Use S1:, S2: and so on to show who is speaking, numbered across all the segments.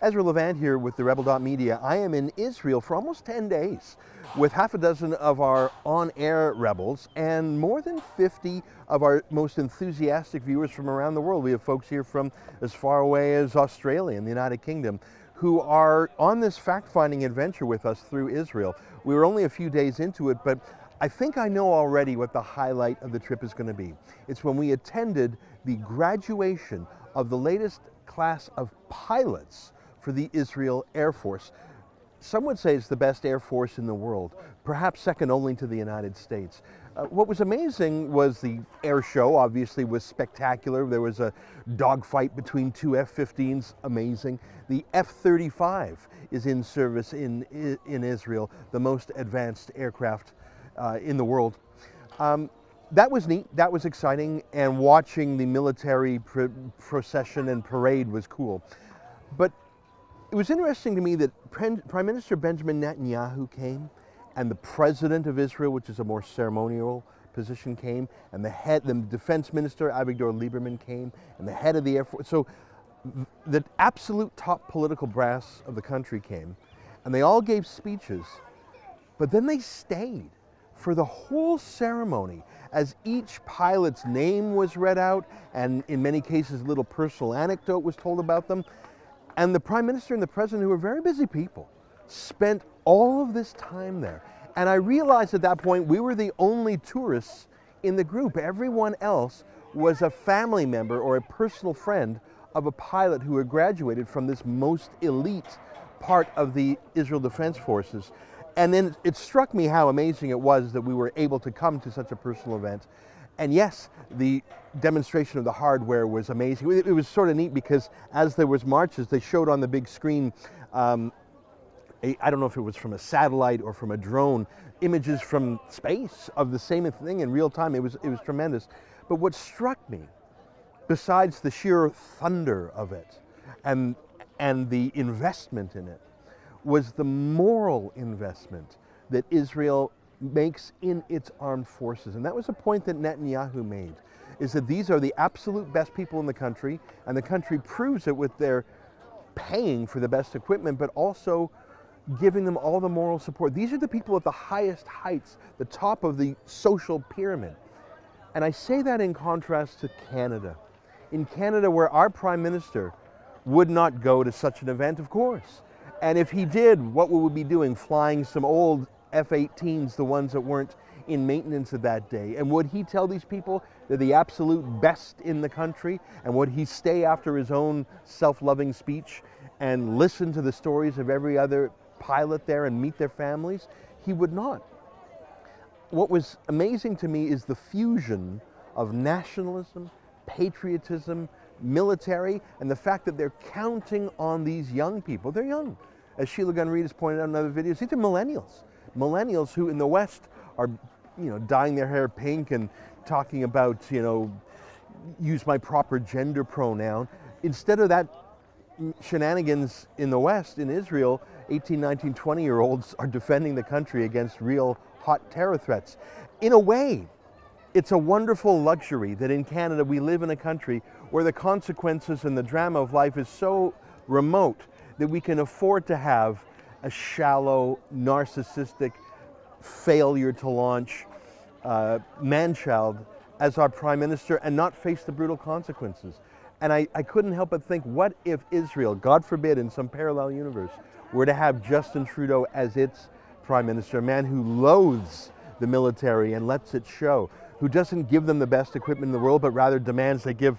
S1: Ezra Levant here with the Rebel.media. I am in Israel for almost 10 days with half a dozen of our on-air rebels and more than 50 of our most enthusiastic viewers from around the world. We have folks here from as far away as Australia and the United Kingdom who are on this fact-finding adventure with us through Israel. We were only a few days into it, but I think I know already what the highlight of the trip is going to be. It's when we attended the graduation of the latest class of pilots for the Israel Air Force. Some would say it's the best Air Force in the world, perhaps second only to the United States. What was amazing was the air show, obviously was spectacular. There was a dogfight between two F-15s, amazing. The F-35 is in service in Israel, the most advanced aircraft in the world. That was neat, that was exciting, and watching the military procession and parade was cool. But it was interesting to me that Prime Minister Benjamin Netanyahu came, and the President of Israel, which is a more ceremonial position, came, and the Defense Minister, Avigdor Lieberman, came, and the head of the Air Force. So the absolute top political brass of the country came, and they all gave speeches, but then they stayed for the whole ceremony as each pilot's name was read out, and in many cases a little personal anecdote was told about them. And the Prime Minister and the President, who were very busy people, spent all of this time there. And I realized at that point we were the only tourists in the group. Everyone else was a family member or a personal friend of a pilot who had graduated from this most elite part of the Israel Defense Forces. And then it struck me how amazing it was that we were able to come to such a personal event. And yes, the demonstration of the hardware was amazing. It was sort of neat because as there was marches, they showed on the big screen, I don't know if it was from a satellite or from a drone, images from space of the same thing in real time. It was tremendous. But what struck me, besides the sheer thunder of it and the investment in it, was the moral investment that Israel makes in its armed forces. And that was a point that Netanyahu made, is that these are the absolute best people in the country, and the country proves it with their paying for the best equipment, but also giving them all the moral support. These are the people at the highest heights, the top of the social pyramid. And I say that in contrast to Canada. In Canada, where our Prime Minister would not go to such an event, of course. And if he did, what would we be doing? Flying some old F-18s, the ones that weren't in maintenance of that day. And would he tell these people they're the absolute best in the country? And would he stay after his own self-loving speech and listen to the stories of every other pilot there and meet their families? He would not. What was amazing to me is the fusion of nationalism, patriotism, military, and the fact that they're counting on these young people. They're young. As Sheila Gunn-Reid has pointed out in other videos, these are millennials. Millennials who in the West are, dyeing their hair pink and talking about, use my proper gender pronoun. Instead of that shenanigans in the West, in Israel, 18, 19, 20-year-olds are defending the country against real hot terror threats. In a way, it's a wonderful luxury that in Canada we live in a country where the consequences and the drama of life is so remote that we can afford to have a shallow, narcissistic, failure to launch man-child as our Prime Minister and not face the brutal consequences. And I couldn't help but think, what if Israel, God forbid, in some parallel universe, were to have Justin Trudeau as its Prime Minister, a man who loathes the military and lets it show, who doesn't give them the best equipment in the world, but rather demands they give,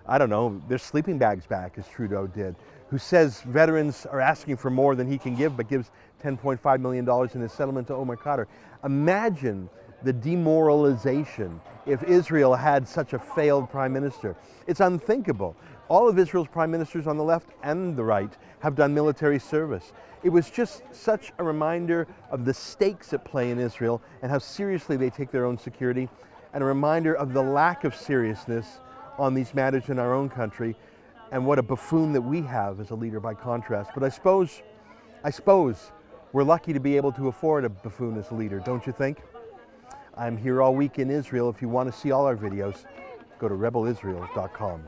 S1: I don't know, their sleeping bags back, as Trudeau did, who says veterans are asking for more than he can give, but gives $10.5 million in his settlement to Omar Khadr. Imagine the demoralization if Israel had such a failed Prime Minister. It's unthinkable. All of Israel's Prime Ministers on the left and the right have done military service. It was just such a reminder of the stakes at play in Israel and how seriously they take their own security, and a reminder of the lack of seriousness on these matters in our own country, and what a buffoon that we have as a leader by contrast. But I suppose we're lucky to be able to afford a buffoon as a leader, don't you think? I'm here all week in Israel. If you want to see all our videos, go to rebelisrael.com.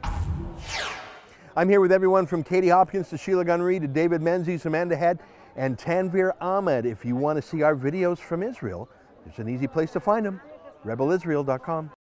S1: I'm here with everyone from Katie Hopkins to Sheila Gunn-Reid to David Menzies, Amanda Head, and Tanvir Ahmed. If you want to see our videos from Israel, there's an easy place to find them, rebelisrael.com.